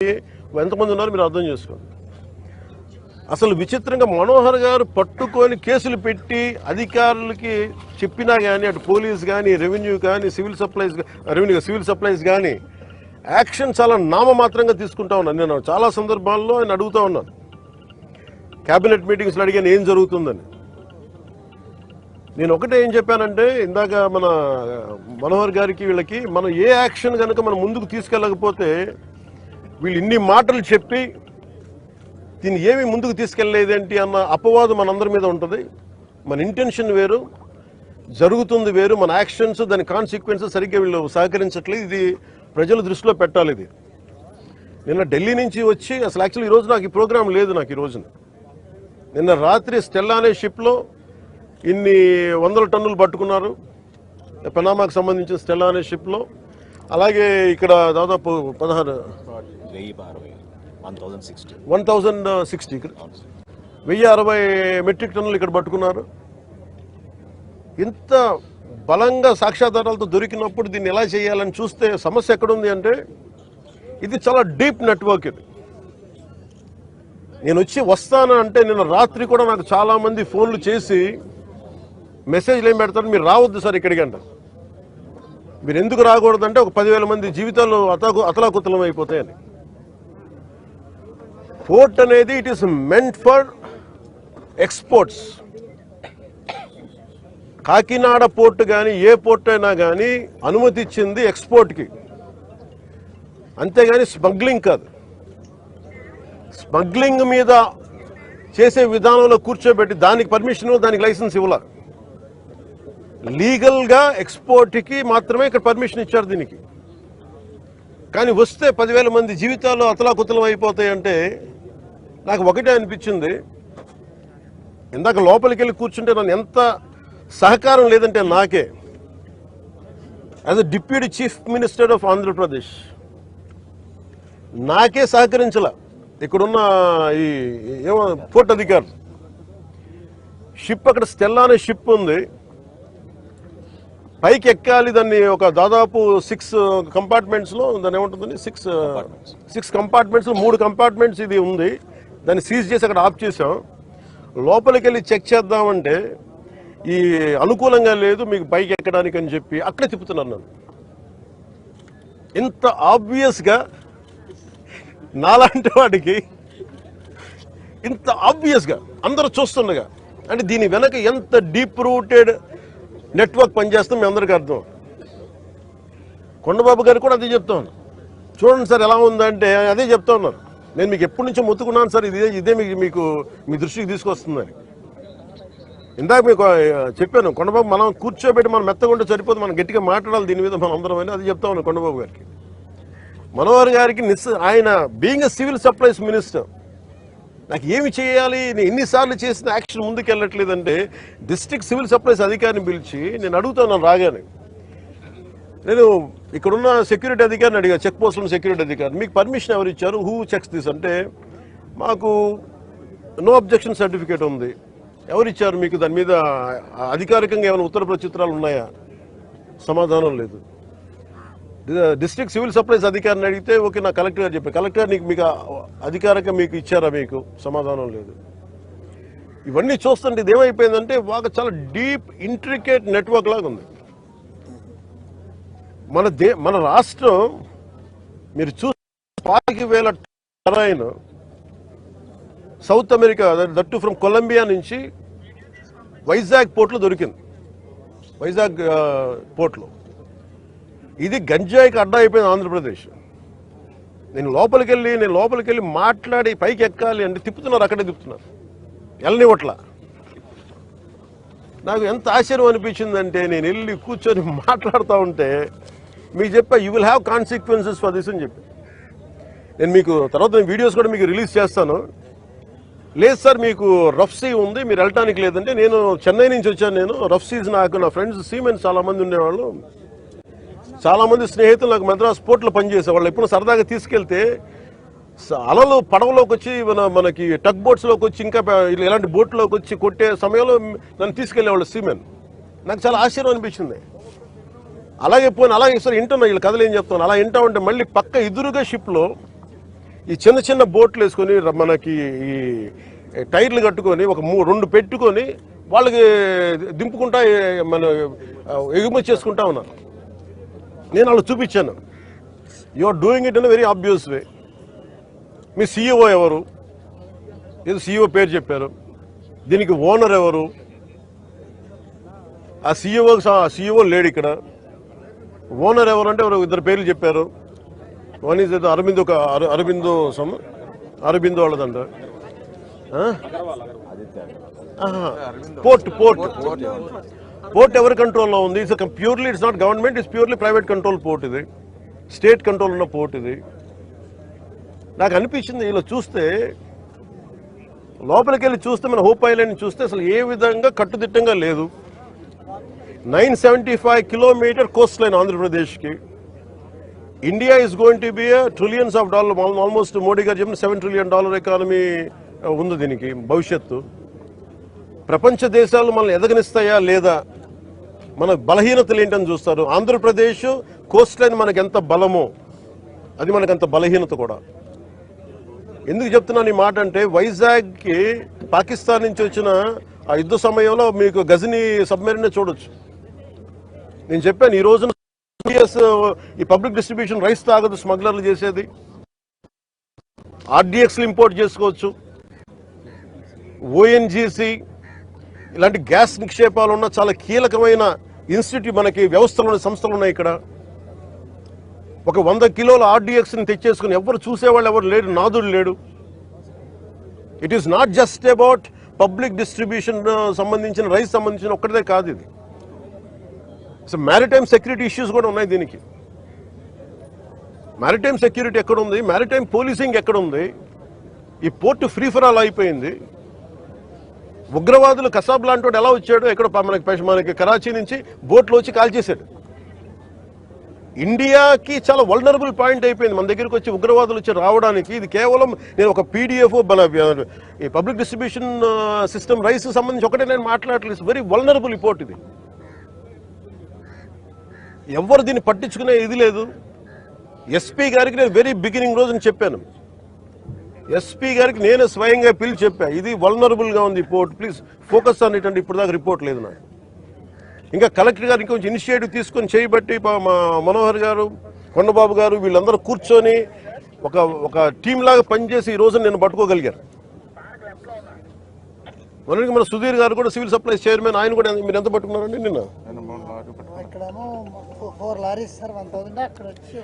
ఎంతమంది ఉన్నారో మీరు అర్థం చేసుకోండి. అసలు విచిత్రంగా మనోహర్ గారు పట్టుకొని కేసులు పెట్టి అధికారులకి చెప్పినా కానీ అటు పోలీస్ కానీ రెవెన్యూ కానీ సివిల్ సప్లైస్ కానీ యాక్షన్ చాలా నామమాత్రంగా తీసుకుంటా ఉన్నాను. నేను చాలా సందర్భాల్లో ఆయన అడుగుతూ ఉన్నాను, క్యాబినెట్ మీటింగ్స్లో అడిగాను ఏం జరుగుతుందని. నేను ఒకటే ఏం చెప్పానంటే, ఇందాక మన మనోహర్ గారికి వీళ్ళకి మనం ఏ యాక్షన్ కనుక మనం ముందుకు తీసుకెళ్ళకపోతే వీళ్ళు ఇన్ని మాటలు చెప్పి దీన్ని ఏమి ముందుకు తీసుకెళ్ళలేదేంటి అన్న అపవాదం మనందరి మీద ఉంటుంది. మన ఇంటెన్షన్ వేరు, జరుగుతుంది వేరు, మన యాక్షన్స్ దాని కాన్సిక్వెన్సెస్ సరిగ్గా వీళ్ళు సహకరించట్లేదు. ఇది ప్రజల దృష్టిలో పెట్టాలి. ఇది నిన్న ఢిల్లీ నుంచి వచ్చి అసలు యాక్చువల్లీ ఈరోజు నాకు ఈ ప్రోగ్రాం లేదు. నాకు ఈ రోజున నిన్న రాత్రి స్టెల్లా అనే షిప్లో ఇన్ని 100 టన్నులు పట్టుకున్నారు, పనామాకు సంబంధించిన స్టెల్లా అనే షిప్లో. అలాగే ఇక్కడ దాదాపు 1060 మెట్రిక్ టన్నులు ఇక్కడ పట్టుకున్నారు. ఇంత బలంగా సాక్ష్యాధారాలతో దొరికినప్పుడు దీన్ని ఎలా చేయాలని చూస్తే సమస్య ఎక్కడుంది అంటే, ఇది చాలా డీప్ నెట్వర్క్. ఇది నేను వస్తాను అంటే నిన్న రాత్రి కూడా నాకు చాలా మంది ఫోన్లు చేసి మెసేజ్లు ఏం పెడతారు, మీరు రావద్దు సార్ ఇక్కడికి అంటారు. మీరు ఎందుకు రాకూడదంటే ఒక 10,000 మంది జీవితాలు అతలాకుతలం అయిపోతాయని. పోర్ట్ అనేది it is meant for exports. Kakinada port కానీ ఏ పోర్ట్ అయినా కానీ అనుమతి ఇచ్చింది ఎక్స్పోర్ట్కి, అంతేగాని స్మగ్లింగ్ కాదు. స్మగ్లింగ్ మీద చేసే విధానంలో కూర్చోబెట్టి దానికి పర్మిషన్, దానికి లైసెన్స్ ఇవ్వాల. లీగల్గా ఎక్స్పోర్ట్కి మాత్రమే ఇక్కడ పర్మిషన్ ఇచ్చారు దీనికి. కానీ వస్తే 10,000 మంది జీవితాలు అతలాకుతలం అయిపోతాయంటే నాకు ఒకటే అనిపించింది. ఇందాక లోపలికి వెళ్ళి కూర్చుంటే నన్ను ఎంత సహకారం లేదంటే నాకే, as a deputy chief minister of Andhra Pradesh నాకే సహకరించాల. ఇక్కడున్న ఈ ఏమో పోర్ట్ అధికారి షిప్, అక్కడ స్టెల్లా అనే షిప్ ఉంది, పైకి ఎక్కాలి. దాన్ని ఒక దాదాపు 6 కంపార్ట్మెంట్స్లో దాన్ని ఏముంటుందని 6 కంపార్ట్మెంట్స్ 3 కంపార్ట్మెంట్స్ ఇది ఉంది. దాన్ని సీజ్ చేసి అక్కడ ఆఫ్ చేసాం. లోపలికి వెళ్ళి చెక్ చేద్దామంటే ఈ అనుకూలంగా లేదు మీకు పైకి ఎక్కడానికి అని చెప్పి అక్కడే తిప్పుతున్నాను. నన్ను ఇంత ఆబ్వియస్గా నాలాంటి వాడికి ఇంత ఆబ్వియస్గా అందరూ చూస్తుండగా, అంటే దీని వెనక ఎంత డీప్ రూటెడ్ నెట్వర్క్ పనిచేస్తాం మీ అందరికీ అర్థం. కొండబాబు గారు కూడా అదే చెప్తా ఉన్నారు. చూడండి సార్ ఎలా ఉందంటే అదే చెప్తా ఉన్నారు. నేను మీకు ఎప్పటి నుంచో మొత్తుకున్నాను సార్, ఇదే మీకు మీ దృష్టికి తీసుకొస్తుందని. ఇందాక మీకు చెప్పాను, కొండబాబు మనం కూర్చోబెట్టి మనం మెత్తగుంటే సరిపోదు, మనం గట్టిగా మాట్లాడాలి దీని మీద మనం అందరం అని అది చెప్తా ఉన్నాను కొండబాబు గారికి. మనోహర్ గారికి ఆయన being a civil supplies minister నాకు ఏమి చేయాలి, నేను ఎన్నిసార్లు చేసిన యాక్షన్ ముందుకు వెళ్ళట్లేదంటే డిస్ట్రిక్ట్ సివిల్ సప్లైస్ అధికారిని పిలిచి నేను అడుగుతున్నాను. రాగానే నేను ఇక్కడున్న సెక్యూరిటీ అధికారిని అడిగా, చెక్ పోస్టుల సెక్యూరిటీ అధికారి, మీకు పర్మిషన్ ఎవరు ఇచ్చారు, హూ చెక్స్ దిస్ అంటే మాకు నో అబ్జెక్షన్ సర్టిఫికేట్ ఉంది. ఎవరిచ్చారు మీకు, దాని మీద అధికారికంగా ఏమైనా ఉత్తర ప్రత్యుత్తరాలు ఉన్నాయా? సమాధానం లేదు. డిస్ట్రిక్ట్ సివిల్ సప్లైస్ అధికారిని అడిగితే ఓకే నా కలెక్టర్ గారు చెప్పారు, కలెక్టర్ మీకు అధికారికంగా మీకు ఇచ్చారా, మీకు సమాధానం లేదు. ఇవన్నీ చూస్తుంటే ఇది ఏమైపోయిందంటే చాలా డీప్ ఇంట్రికేట్ నెట్వర్క్ లాగా ఉంది. మన రాష్ట్రం మీరు చూస్తే 40,000 terrain South America, that from Colombia నుంచి వైజాగ్ పోర్ట్లో దొరికింది. వైజాగ్ పోర్ట్లో ఇది గంజాయికి అడ్డా అయిపోయింది ఆంధ్రప్రదేశ్. నేను లోపలికి వెళ్ళి మాట్లాడి పైకి ఎక్కాలి అంటే తిప్పుతున్నారు, అక్కడే తిప్పుతున్నారు, వెళ్ళనివ్వట్లా. నాకు ఎంత ఆశ్చర్యం అనిపించిందంటే నేను వెళ్ళి కూర్చొని మాట్లాడుతూ ఉంటే మీకు చెప్పా, you will have consequences for this అని చెప్పి. నేను మీకు తర్వాత వీడియోస్ కూడా మీకు రిలీజ్ చేస్తాను. లేదు సార్ మీకు రఫ్ సీ ఉంది, మీరు వెళ్ళటానికి లేదంటే, నేను చెన్నై నుంచి వచ్చాను. నేను రఫ్ సీజ్ నాకు నా ఫ్రెండ్స్ సీమెన్స్ చాలామంది ఉండేవాళ్ళు, చాలామంది స్నేహితులు నాకు మద్రాస్ పోర్ట్లో పనిచేసేవాళ్ళు. ఎప్పుడు సరదాగా తీసుకెళ్తే అలలు పడవలోకి వచ్చి మనకి టగ్ బోట్స్లోకి వచ్చి ఇంకా ఇలాంటి బోట్లోకి వచ్చి కొట్టే సమయంలో నన్ను తీసుకెళ్లేవాళ్ళు సీమెన్. నాకు చాలా ఆశ్చర్యం అనిపించింది. అలాగే సార్ వింటున్నా వీళ్ళ కథలు ఏం చెప్తాను. అలా వింటా ఉంటే మళ్ళీ పక్క ఎదురుగా షిప్లో ఈ చిన్న చిన్న బోట్లు వేసుకొని మనకి ఈ టైర్లు కట్టుకొని ఒక 2 పెట్టుకొని వాళ్ళకి దింపుకుంటా మన ఎగుమతి చేసుకుంటా ఉన్నారు. నేను వాళ్ళు చూపించాను. You are doing it in very obvious way. మీ సీఈఓ ఎవరు? ఏదో సీఈఓ పేరు చెప్పారు. దీనికి ఓనర్ ఎవరు? ఆ సీఈఓ లేడు ఇక్కడ. ఓనర్ ఎవరు అంటే 2 పేర్లు చెప్పారు. వన్ ఈజ్ అరబిందో వాళ్ళదంట. పోర్ట్ ఎవరి కంట్రోల్లో ఉంది? Purely it's not government, it's purely private control port. ఇది స్టేట్ కంట్రోల్ ఉన్న పోర్ట్. ఇది నాకు అనిపించింది ఇలా చూస్తే, లోపలికి వెళ్ళి చూస్తే, మన హోప్ ఐలాండ్ చూస్తే అసలు ఏ విధంగా కట్టుదిట్టంగా లేదు. 975 కిలోమీటర్ కోస్ట్ లైన్ ఆంధ్రప్రదేశ్కి. India is going to be trillions of dollar, almost Modi గారు చెప్పిన $7 ట్రిలియన్ ఎకానమీ ఉంది దీనికి భవిష్యత్తు. ప్రపంచ దేశాలు మనల్ని ఎదగనిస్తాయా లేదా, మన బలహీనతలు ఏంటని చూస్తారు. ఆంధ్రప్రదేశ్ కోస్ట్ లైన్ మనకి ఎంత బలమో అది మనకంత బలహీనత కూడా. ఎందుకు చెప్తున్నాను ఈ మాట అంటే, వైజాగ్కి పాకిస్తాన్ నుంచి వచ్చిన ఆ యుద్ధ సమయంలో మీకు గజనీ సబ్మెరీన్ చూడొచ్చు. నేను చెప్పాను ఈ రోజున ఈ పబ్లిక్ డిస్ట్రిబ్యూషన్ రైస్ తాగదు స్మగ్లర్లు చేసేది. ఆర్డీఎక్స్లు ఇంపోర్ట్ చేసుకోవచ్చు. ఓఎన్జీసీ ఇలాంటి గ్యాస్ నిక్షేపాలు ఉన్న చాలా కీలకమైన ఇన్స్టిట్యూట్ మనకి వ్యవస్థలు సంస్థలు ఉన్నాయి ఇక్కడ. ఒక 100 కిలోల ఆర్డీఎక్స్ని తెచ్చేసుకుని ఎవరు చూసేవాళ్ళు ఎవరు లేడు, నాదుడు లేడు. It is not just about public distribution సంబంధించిన రైస్ సంబంధించిన ఒక్కటిదే కాదు ఇది. సో మ్యారిటైమ్ సెక్యూరిటీ ఇష్యూస్ కూడా ఉన్నాయి దీనికి. మ్యారిటైమ్ సెక్యూరిటీ ఎక్కడుంది? మ్యారిటైమ్ పోలీసింగ్ ఎక్కడుంది? ఈ పోర్టు ఫ్రీ ఫర్ ఆల్ అయిపోయింది. ఉగ్రవాదులు కసాబ్ లాంటి వాడు ఎలా వచ్చాడు? ఎక్కడ మనకి కరాచీ నుంచి బోట్లో వచ్చి కాల్చేశాడు. ఇండియాకి చాలా వల్నరబుల్ పాయింట్ అయిపోయింది మన దగ్గరికి వచ్చి ఉగ్రవాదులు వచ్చి రావడానికి. ఇది కేవలం నేను ఒక పీడిఎఫ్ ఈ పబ్లిక్ డిస్ట్రిబ్యూషన్ సిస్టమ్ రైస్ సంబంధించి ఒకటే నేను మాట్లాడలేదు. వెరీ వల్నరబుల్ ఈ పోర్ట్ ఇది. ఎవరు దీన్ని పట్టించుకునే ఇది లేదు. ఎస్పీ గారికి నేను వెరీ బిగినింగ్ రోజున చెప్పాను. ఎస్పీ గారికి నేనే స్వయంగా పిలిచి చెప్పా, ఇది వల్నరబుల్గా ఉంది port, please focus on it అంటే ఇప్పుడు దాకా రిపోర్ట్ లేదు నాకు. ఇంకా కలెక్టర్ గారు ఇంకొంచెం ఇనిషియేటివ్ తీసుకొని చేయబట్టి మా మనోహర్ గారు, కొండబాబు గారు వీళ్ళందరూ కూర్చొని ఒక టీం లాగా పనిచేసి ఈ రోజు నేను పట్టుకోగలిగారు. మన సుధీర్ గారు కూడా సివిల్ సప్లైస్ చైర్మన్, ఆయన కూడా మీరు ఎంత పట్టుకున్నారండి నిన్న? ఇక్కడేమో 4 లారీస్ సార్ 1000 అక్కడ వచ్చి